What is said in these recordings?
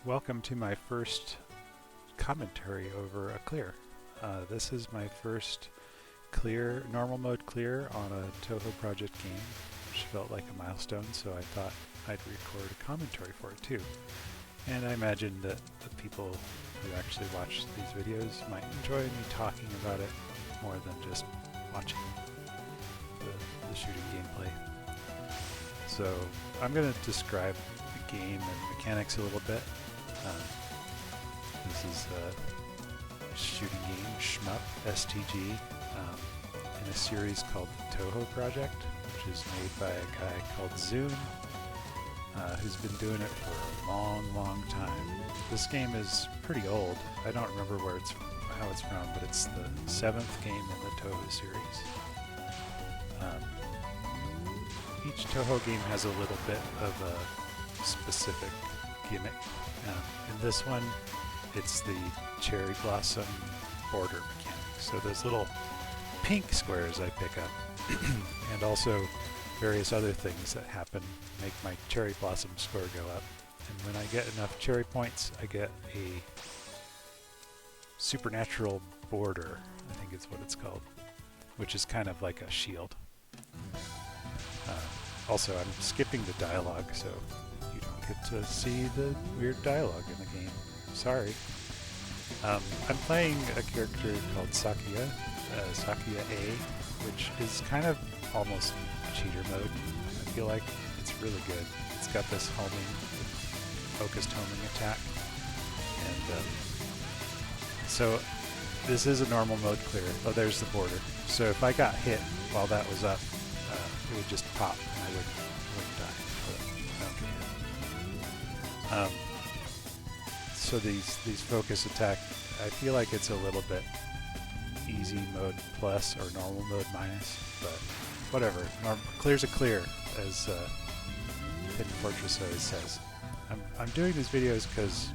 Welcome to my first commentary over a clear. This is my first clear, normal mode clear on a Touhou project game, which felt like a milestone, so I thought I'd record a commentary for it too. And I imagined that the people who actually watch these videos might enjoy me talking about it more than just watching the shooting gameplay. So I'm going to describe the game and mechanics a little bit. This is a shooting game, shmup, STG, in a series called the Touhou Project, which is made by a guy called Zune, who's been doing it for a long time. This game is pretty old. I don't remember how it's from, but it's the 7th game in the Touhou series. Each Touhou game has a little bit of a specific gimmick. In this one, it's the cherry blossom border mechanic. So those little pink squares I pick up, and also various other things that happen make my cherry blossom score go up. And when I get enough cherry points, I get a supernatural border, I think is what it's called, which is kind of like a shield. Also, I'm skipping the dialogue, so you don't get to see the weird dialogue in the game. Sorry. I'm playing a character called Sakuya, Sakuya A, which is kind of almost cheater mode. I feel like it's really good. It's got this focused homing attack. And so this is a normal mode clear. Oh, there's the border. So if I got hit while that was up, it would just pop and I wouldn't die. But I don't care. So these focus attack, I feel like it's a little bit easy mode plus or normal mode minus, but whatever. Clear's a clear, as Hidden Fortress always says. I'm doing these videos because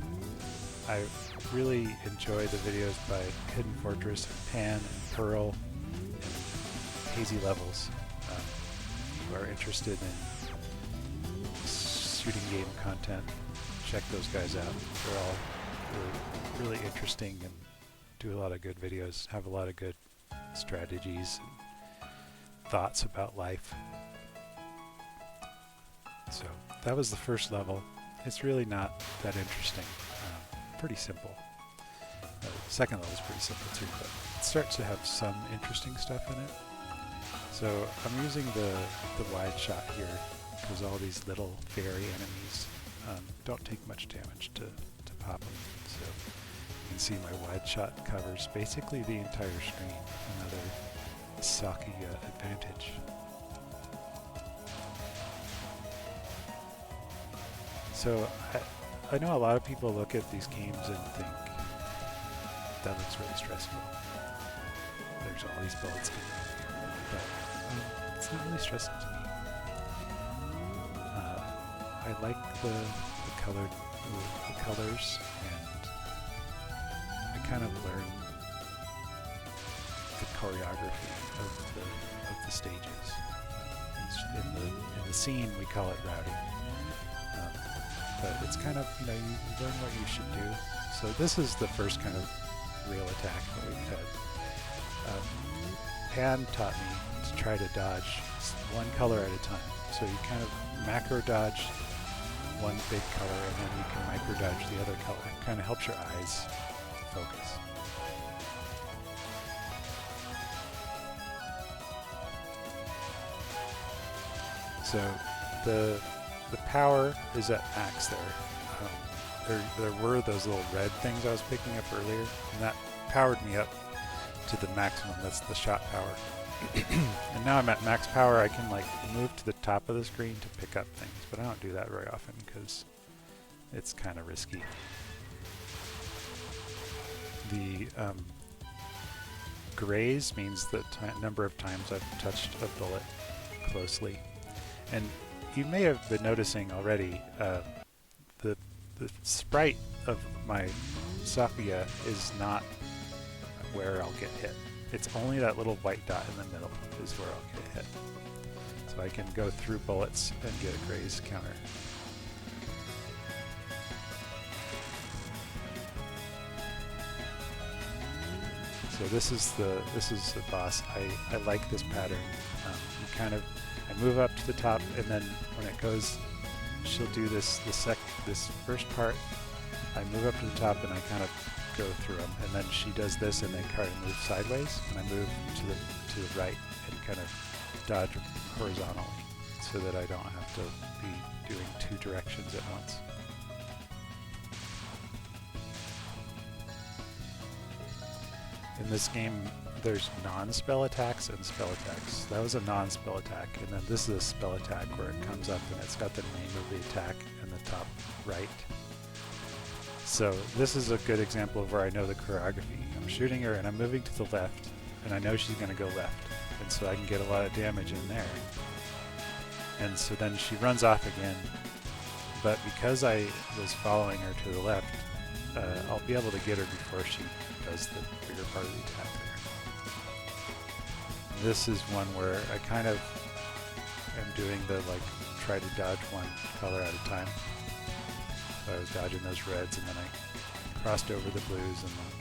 I really enjoy the videos by Hidden Fortress, Pan, and Pearl, and Hazy Levels. Who are interested in shooting game content, check those guys out. They're all really interesting and do a lot of good videos, have a lot of good strategies and thoughts about life. So that was the first level. It's really not that interesting. Pretty simple. The second level is pretty simple too, but it starts to have some interesting stuff in it. So I'm using the wide shot here because all these little fairy enemies don't take much damage to pop them. So you can see my wide shot covers basically the entire screen. Another Sakuya advantage. So I know a lot of people look at these games and think that looks really stressful. There's all these bullets coming in here, but it's not really stressful to me. I like the colors, and I kind of learn the choreography of the stages. In the scene, we call it routing, but it's kind of, you learn what you should do. So this is the first kind of real attack that we've had. Pan taught me to try to dodge one color at a time. So you kind of macro dodge one big color and then you can micro dodge the other color. It kind of helps your eyes focus. So the power is at max there. There were those little red things I was picking up earlier, and that powered me up to the maximum. That's the shot power. And now I'm at max power. I can move to the top of the screen to pick up things, but I don't do that very often because it's kind of risky. The graze means the number of times I've touched a bullet closely. And you may have been noticing already, the sprite of my Sakuya is not where I'll get hit. It's only that little white dot in the middle is where I'll get hit. So I can go through bullets and get a graze counter. So this is the boss. I like this pattern. I move up to the top, and then when it goes, she'll do this first part. I move up to the top and I kind of go through them, and then she does this and they kind of move sideways, and I move to the right and kind of dodge horizontally so that I don't have to be doing two directions at once. In this game, there's non-spell attacks and spell attacks. That was a non-spell attack, and then this is a spell attack where it comes up and it's got the name of the attack in the top right. So this is a good example of where I know the choreography. I'm shooting her and I'm moving to the left, and I know she's going to go left, and so I can get a lot of damage in there. And so then she runs off again, but because I was following her to the left, I'll be able to get her before she does the bigger part of the attack there. This is one where I kind of am doing the try to dodge one color at a time. So I was dodging those reds, and then I crossed over the blues, and then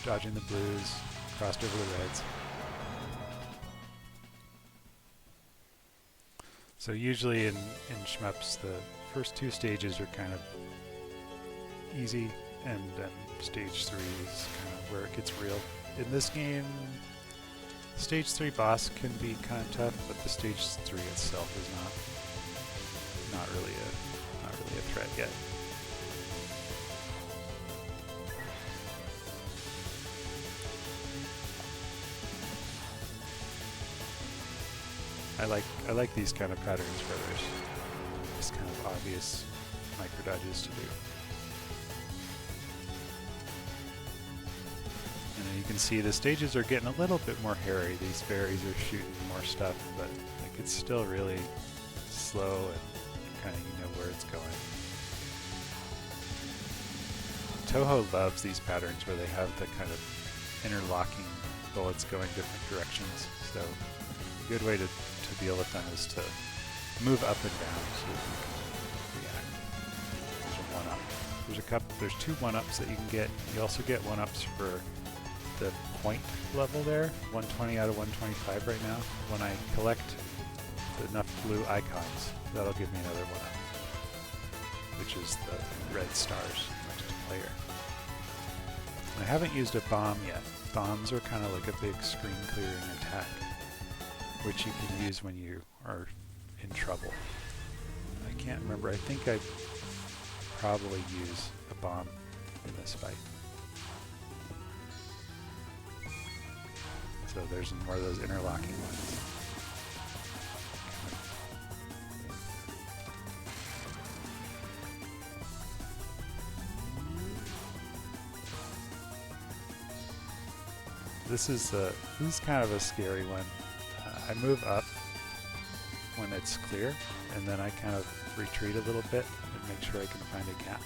dodging the blues, crossed over the reds. So usually in shmups, the first two stages are kind of easy, and then stage 3 is kind of where it gets real. In this game, stage 3 boss can be kind of tough, but the stage 3 itself is not really a threat yet. I like these kind of patterns where there's this kind of obvious micro dodges to do. And you can see the stages are getting a little bit more hairy. These fairies are shooting more stuff, but it's still really slow and kind of you know where it's going. Touhou loves these patterns where they have the kind of interlocking bullets going different directions. So a good way to deal with them is to move up and down so that you can react. There's a 1-up. There's two 1-ups that you can get. You also get 1-ups for the point level there, 120 out of 125 right now. When I collect enough blue icons, that'll give me another 1-up, which is the red stars next to player. I haven't used a bomb yet. Bombs are kind of like a big screen clearing attack, which you can use when you are in trouble. I can't remember. I think I probably use a bomb in this fight. So there's more of those interlocking ones. This is kind of a scary one. I move up when it's clear, and then I kind of retreat a little bit and make sure I can find a gap.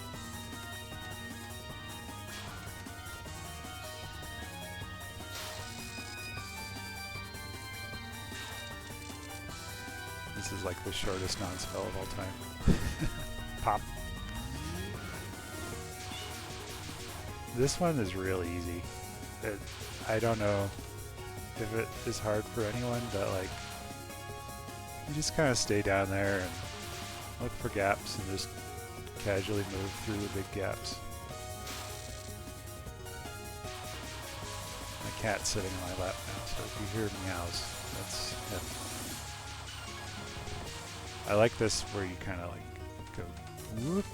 This is like the shortest non-spell of all time. Pop. This one is really easy. I don't know if it is hard for anyone, but you just kind of stay down there and look for gaps and just casually move through the big gaps. My cat's sitting on my lap now, so if you hear meows, that's him. I like this where you kind of go whoop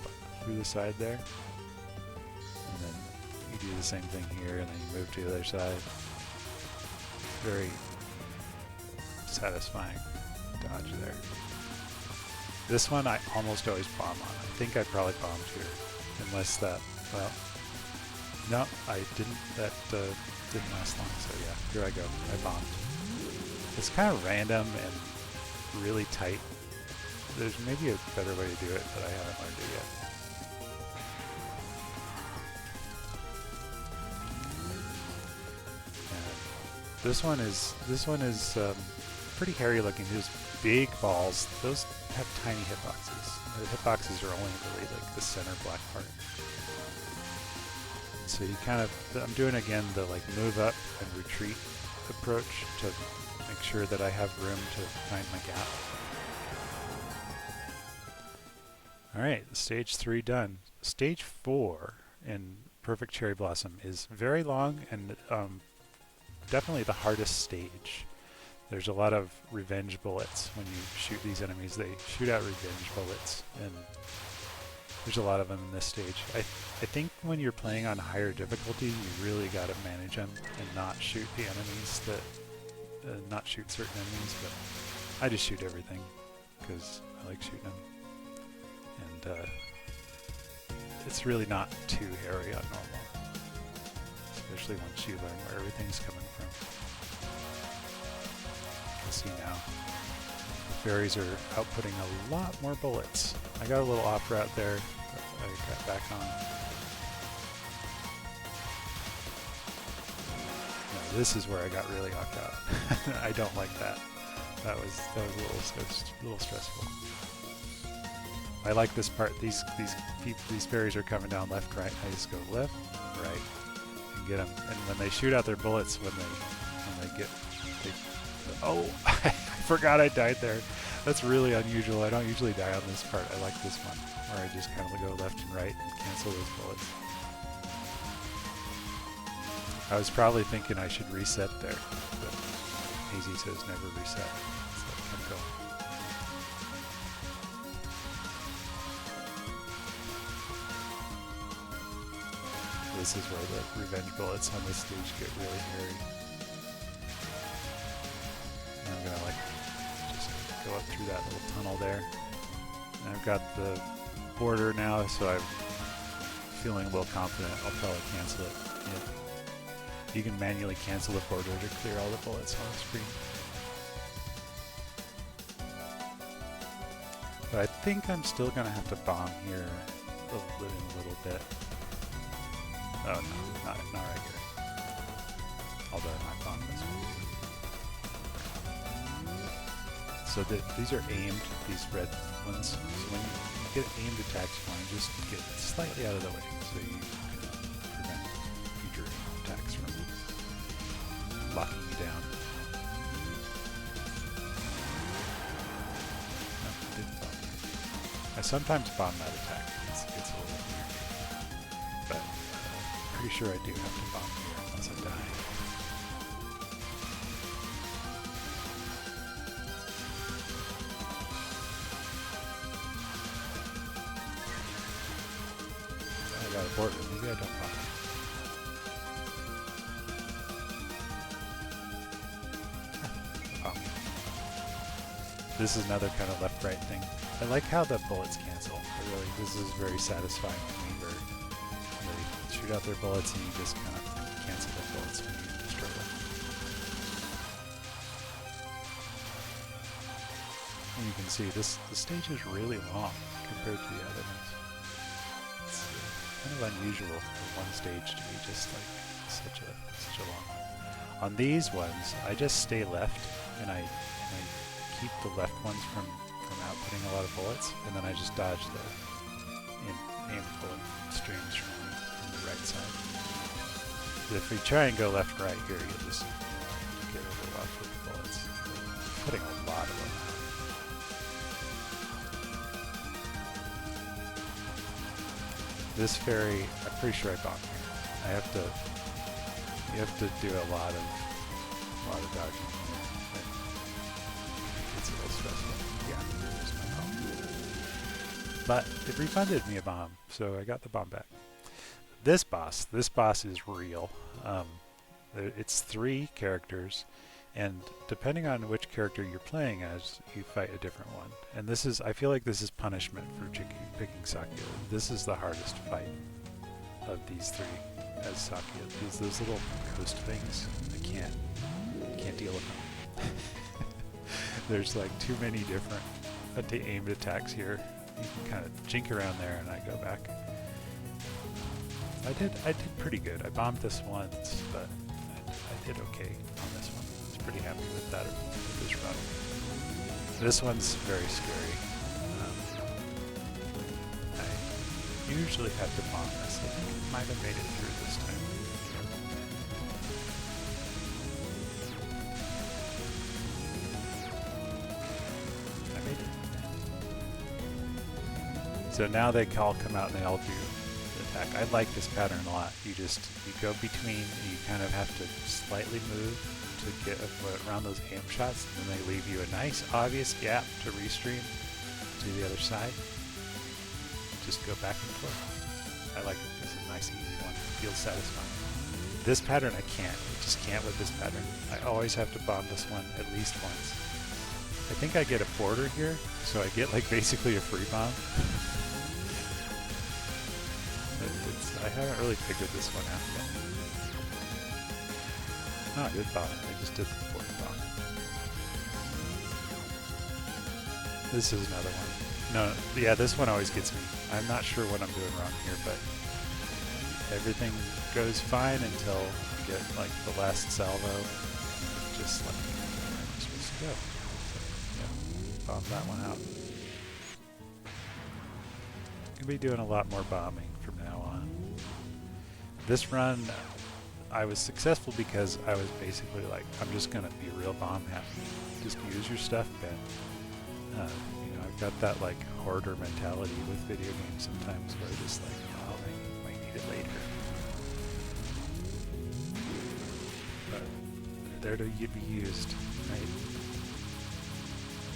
through the side there, and then you do the same thing here, and then you move to the other side. Very satisfying dodge there. This one I almost always bomb on. I think I probably bombed here, unless that, well, no, I didn't. That didn't last long, so yeah, here I go. I bombed. It's kind of random and really tight. There's maybe a better way to do it, but I haven't learned it yet. This one is pretty hairy looking. There's big balls. Those have tiny hitboxes. The hitboxes are only really the center black part. So you kind of, I'm doing again the like move up and retreat approach to make sure that I have room to find my gap. Alright, stage 3 done. Stage 4 in Perfect Cherry Blossom is very long and definitely the hardest stage. There's a lot of revenge bullets when you shoot these enemies. They shoot out revenge bullets, and there's a lot of them in this stage. I think when you're playing on higher difficulty, you really got to manage them and not shoot the enemies that, not shoot certain enemies, but I just shoot everything because I like shooting them. And it's really not too hairy on normal, especially once you learn where everything's coming from. You can see now the fairies are outputting a lot more bullets. I got a little off route there, but I got back on. Now this is where I got really knocked out. I don't like that. That was a little stressful. I like this part. These fairies are coming down left, right. I just go left, right, and get them. And when they shoot out their bullets, when they get, oh, I forgot I died there. That's really unusual. I don't usually die on this part. I like this one, where I just kind of go left and right and cancel those bullets. I was probably thinking I should reset there, but Easy says never reset. So I can go. This is where the revenge bullets on this stage get really hairy. And I'm gonna like just go up through that little tunnel there. And I've got the border now, so I'm feeling a little confident. I'll probably cancel it. Yeah. You can manually cancel the border to clear all the bullets on the screen. But I think I'm still gonna have to bomb here in a little bit. Oh no, not right here. Although I might bomb this one. So these are aimed, these red ones. So when you get aimed attacks, you want to just get slightly out of the way so you prevent future attacks from locking you down. No, I didn't bomb here. I sometimes bomb that attack. It's a little weird. But pretty sure I do have to bomb here unless I die. I got a border. Maybe I don't bomb. Oh. This is another kind of left-right thing. I like how the bullets cancel. This is very satisfying to me, where they shoot out their bullets and you just kind of cancel the bullets when you destroy them. And you can see the stage is really long compared to the other ones. It's kind of unusual for one stage to be just like such a long one. On these ones, I just stay left and I keep the left ones from outputting a lot of bullets, and then I just dodge the aim bullet streams from the right side. But if we try and go left right here, you'll just get overwhelmed with the bullets. We're putting a lot of them out. This fairy, I'm pretty sure I bombed here. You have to do a lot of dodging here. It's a little stressful. Yeah, there's no bomb. But it refunded me a bomb, so I got the bomb back. This boss is real. It's 3 characters, and depending on which character you're playing as, you fight a different one. And I feel like this is punishment for picking Sakia. This is the hardest fight of these 3 as Sakia. Those little ghost things, I can't deal with them. There's like too many different aimed attacks here. You can kind of jink around there, and I go back. I did pretty good. I bombed this once, but I did okay on this one. I was pretty happy with that, with this run. This one's very scary. usually have to bomb this. I think it might have made it through this time. I made it. So now they all come out and they all do the attack. I like this pattern a lot. You go between, you kind of have to slightly move to get around those aim shots, and then they leave you a nice obvious gap to restream to the other side. Just go back and forth. I like it. It's a nice easy one. Feels satisfying. This pattern I can't. I just can't with this pattern. I always have to bomb this one at least once. I think I get a border here, so I get like basically a free bomb. I haven't really figured this one out yet. Oh, I did bomb it. I just did the border bomb. This is another one. No, yeah, this one always gets me. I'm not sure what I'm doing wrong here, but everything goes fine until I get like the last salvo. Just like where am I supposed to go? So, yeah, bomb that one out. Gonna be doing a lot more bombing from now on. This run, I was successful because I was basically like, I'm just gonna be real bomb happy. Just use your stuff, Ben. I've got that like hoarder mentality with video games sometimes where I just like, oh, I might need it later. But they're there to be used, right?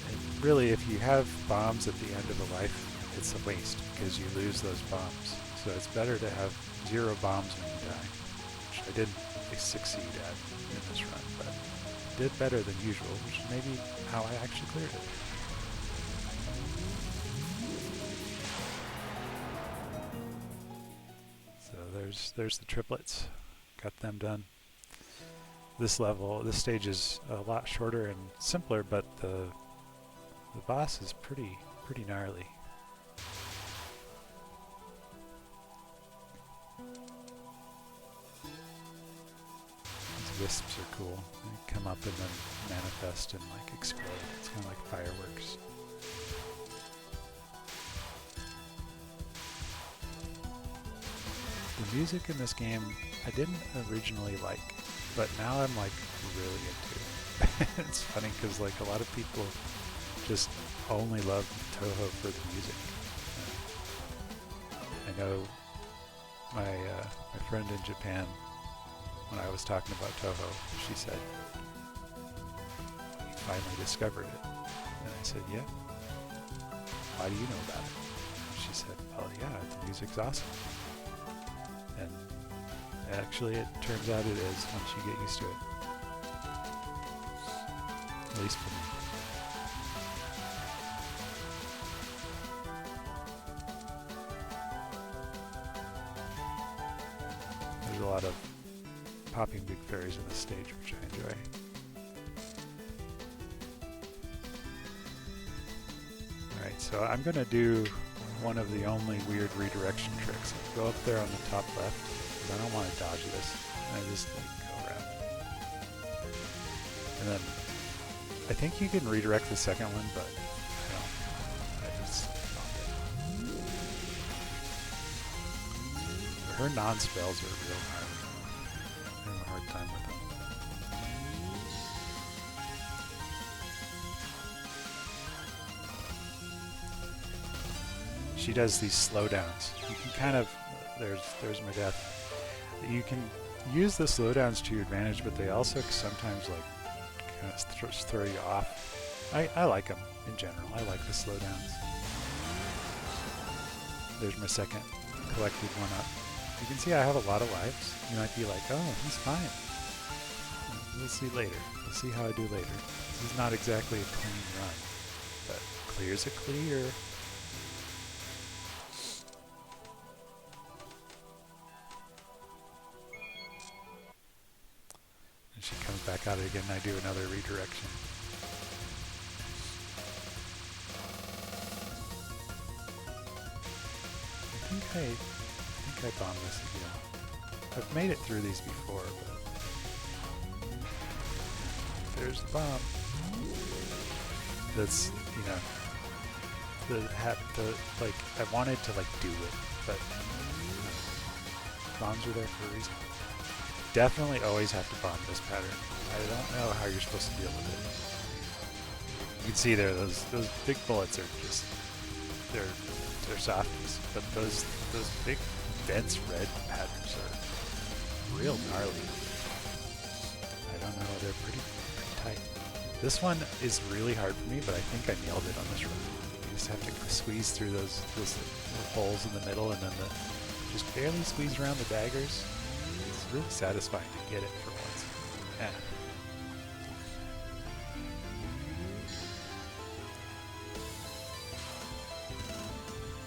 And really, if you have bombs at the end of a life, it's a waste because you lose those bombs. So it's better to have 0 bombs when you die, which I didn't succeed at in this run, but did better than usual, which is maybe how I actually cleared it. There's the triplets. Got them done. This stage is a lot shorter and simpler, but the boss is pretty gnarly. These wisps are cool. They come up and then manifest and like explode. It's kind of like fireworks. The music in this game I didn't originally like, but now I'm like really into. It's funny because like a lot of people just only love Touhou for the music. I know my friend in Japan, when I was talking about Touhou, she said he finally discovered it, and I said, yeah. Why do you know about it? She said, well, yeah, the music's awesome. And actually it turns out it is once you get used to it. At least for me. There's a lot of popping big fairies in this stage, which I enjoy. Alright, so I'm going to do one of the only weird redirection tricks. I'll go up there on the top left, because I don't want to dodge this. I just like go around. And then I think you can redirect the second one, but I just bombed it. Her non-spells are real hard. I have a hard time with them. She does these slowdowns. You can kind of, there's my death. You can use the slowdowns to your advantage, but they also sometimes like kind of throw you off. I like them in general. I like the slowdowns. There's my second collected one up. You can see I have a lot of lives. You might be like, oh, he's fine. We'll see later. We'll see how I do later. This is not exactly a clean run, but clear's a clear. And she comes back out again, and I do another redirection. I think I bombed this again. I've made it through these before, but there's the bomb. That's, you know, like I wanted to like do it. but bombs are there for a reason. Definitely always have to bomb this pattern. I don't know how you're supposed to deal with it. You can see there, those big bullets are just, they're softies, but those big dense red patterns are real gnarly. I don't know, they're pretty tight. This one is really hard for me, but I think I nailed it on this run. You just have to squeeze through those little holes in the middle, and then just barely squeeze around the daggers. It's really satisfying to get it for once. Yeah.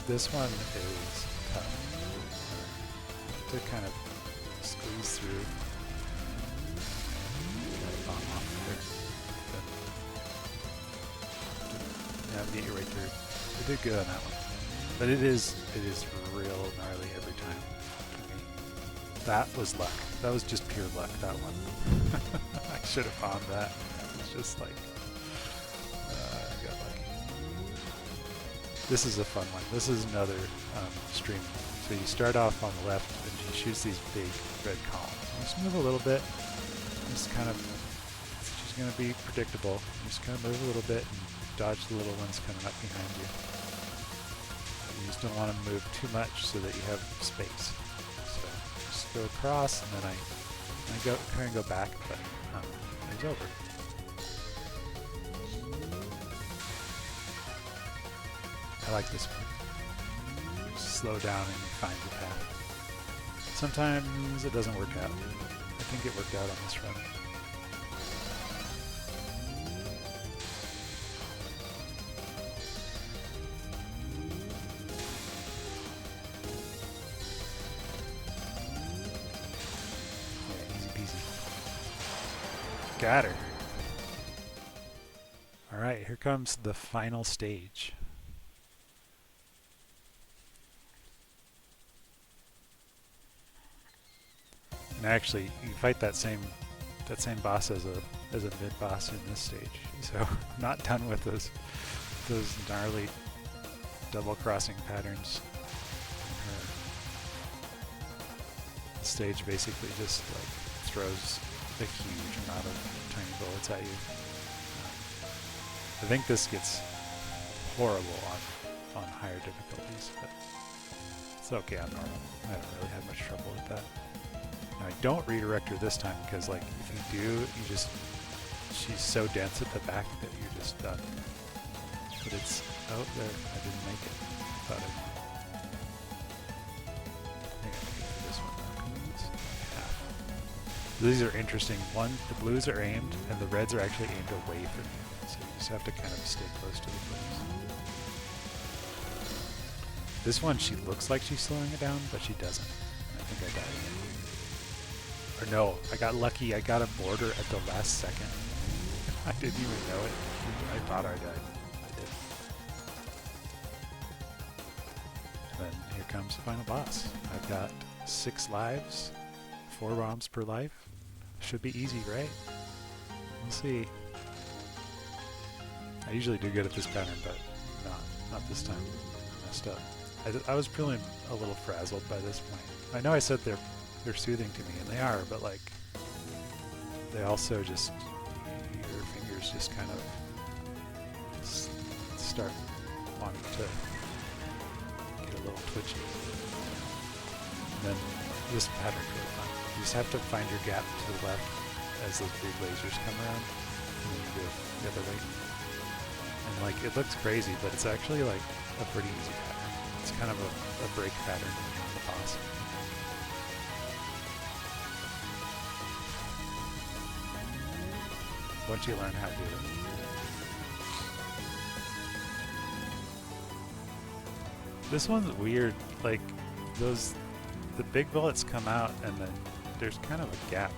This one is tough to kind of squeeze through. Got a bomb off there. Navigate your way through. I did good on that one, but it is real gnarly every time for me. That was luck. That was just pure luck. That one. I should have bombed that. It was just like I got lucky. This is a fun one. This is another stream. So you start off on the left and she shoots these big red columns. Just move a little bit. Just kind of, she's going to be predictable. Just kind of move a little bit and dodge the little ones coming up behind you. You just don't want to move too much so that you have space. So just go across, and then I go kind of go back, but it's over. I like this one. Just slow down and find the path. Sometimes it doesn't work out. I think it worked out on this run. Got her. All right, here comes the final stage. And actually, you fight that same boss as a mid boss in this stage. So I'm not done with those gnarly double crossing patterns. The stage basically just like throws a huge amount of tiny bullets at you. I think this gets horrible on higher difficulties, but it's okay on normal. I haven't really had much trouble with that. Now, I don't redirect her this time because, like, if you do, she's so dense at the back that you're just done. But it's out there. I didn't make it. I thought I think I can get through this one now. These are interesting. One, the blues are aimed, and the reds are actually aimed away from you. So you just have to kind of stay close to the blues. This one, she looks like she's slowing it down, but she doesn't. I think I died again. Or no, I got lucky. I got a border at the last second. I didn't even know it. I thought I died. I did. Then here comes the final boss. I've got 6 lives, 4 bombs per life. Should be easy, right? We'll see. I usually do good at this pattern, but not this time. I messed up. I was feeling a little frazzled by this point. I know I said they're soothing to me, and they are, but like they also just, your fingers just kind of start wanting to get a little twitchy. And then this pattern's really fun. You just have to find your gap to the left as those big lasers come around, and then you go the other way. And like, it looks crazy, but it's actually like a pretty easy pattern. It's kind of a break pattern on the boss. Once you learn how to do it. This one's weird. Like, the big bullets come out, and then there's kind of a gap.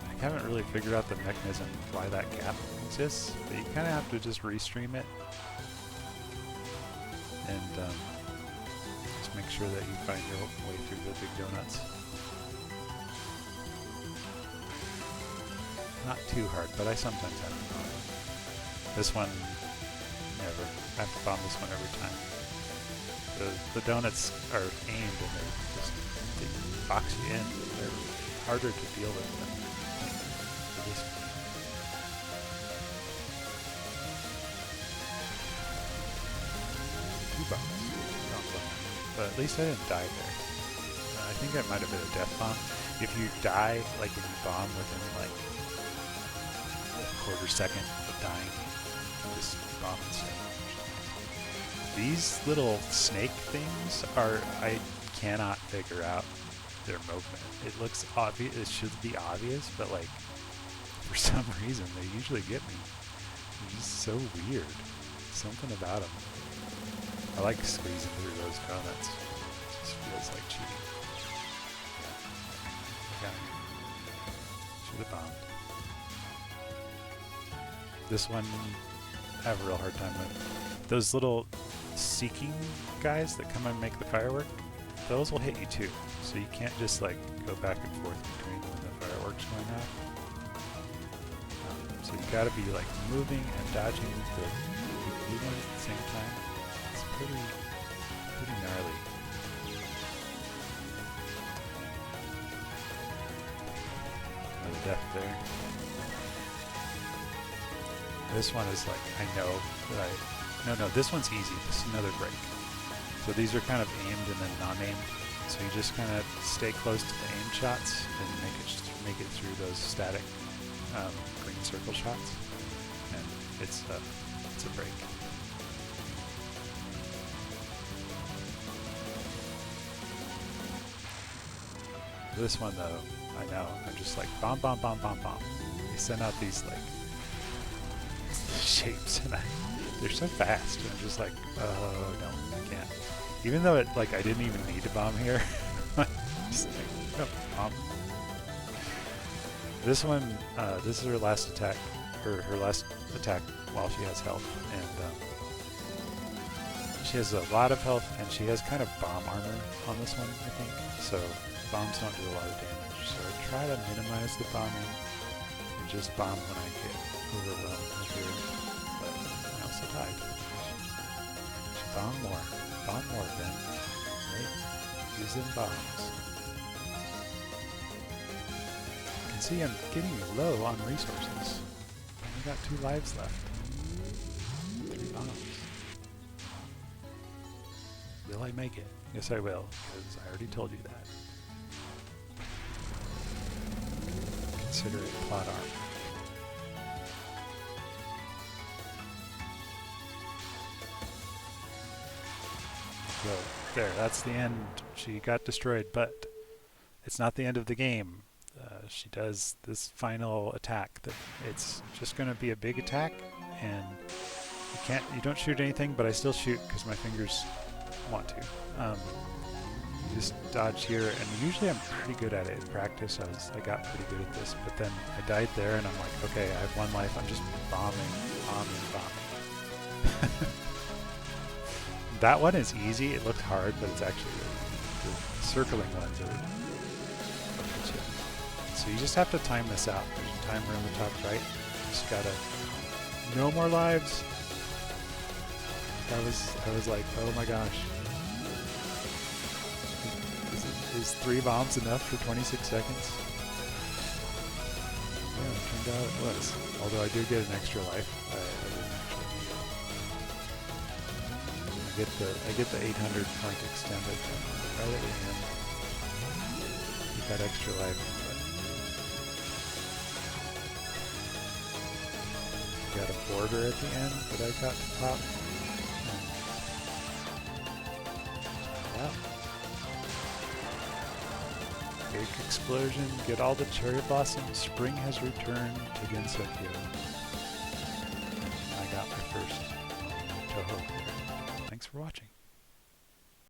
I haven't really figured out the mechanism why that gap exists, but you kind of have to just restream it and just make sure that you find your way through the big donuts. Not too hard, but I sometimes have to bomb it. This one, never. I have to bomb this one every time. The donuts are aimed and they box you in. They're harder to deal with than this. Two bombs. But at least I didn't die there. I think that might have been a death bomb. If you die, like if you bomb within like a quarter second of dying, just bomb instead. These little snake things are, I cannot figure out their movement. It looks obvious, it should be obvious, but like for some reason they usually get me. They're just so weird. Something about them. I like squeezing through those donuts. It just feels like cheating. Yeah. Should have bombed. This one I have a real hard time with. Those little seeking guys that come and make the firework, those will hit you too. So you can't just like go back and forth between when the fireworks going off. So you gotta be like moving and dodging the moving at the same time. It's pretty gnarly. Another death there. This one is like, I know that no, this one's easy. This is another break. So these are kind of aimed and then non-aimed. So you just kind of stay close to the aim shots and make it through those static green circle shots, and it's a break. This one though, I know, I'm just like bomb, bomb, bomb, bomb, bomb. They send out these like shapes, and they're so fast. And I'm just like, oh no, I can't. Even though it like I didn't even need to bomb here. Just like, no, bomb. This one, this is her last attack, her last attack while she has health, and she has a lot of health, and she has kind of bomb armor on this one, I think. So bombs don't do a lot of damage. So I try to minimize the bombing and just bomb when I get overwhelmed with her. But I also died. Bomb more, Ben. Right? Use them bombs. You can see I'm getting low on resources. Only got 2 lives left. 3 bombs. Will I make it? Yes, I will, because I already told you that. Consider it plot armor. So, there, that's the end. She got destroyed, but it's not the end of the game. She does this final attack. It's just going to be a big attack, and you don't shoot anything, but I still shoot because my fingers want to. You just dodge here, and usually I'm pretty good at it. In practice, I got pretty good at this, but then I died there, and I'm like, okay, I have 1 life. I'm just bombing. That one is easy. It looked hard, but it's actually the circling ones are. So you just have to time this out. There's a timer on the top right. You just gotta. No more lives. I was like, oh my gosh. Is 3 bombs enough for 26 seconds? Yeah, it turned out it was. Although I do get an extra life. I didn't actually. I get the 800 point extended right at the end. Get that extra life. Got a border at the end that I got to pop. Yeah. Big explosion, get all the cherry blossoms, spring has returned to Gensokyo. I got my first Touhou. Thanks for watching.